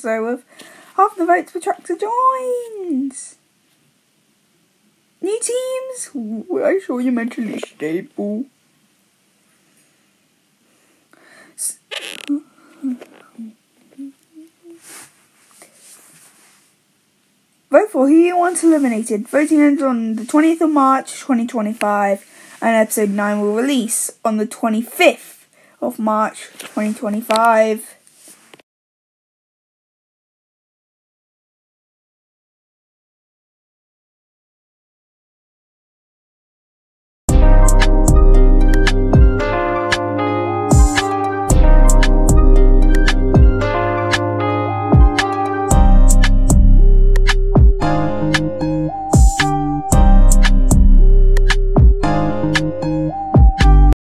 so, with half the votes for Tractor joins. New teams? I saw you mentally stable. Vote for who you want eliminated. Voting ends on the 20th of March 2025, and episode 9 will release on the 25th of March 2025.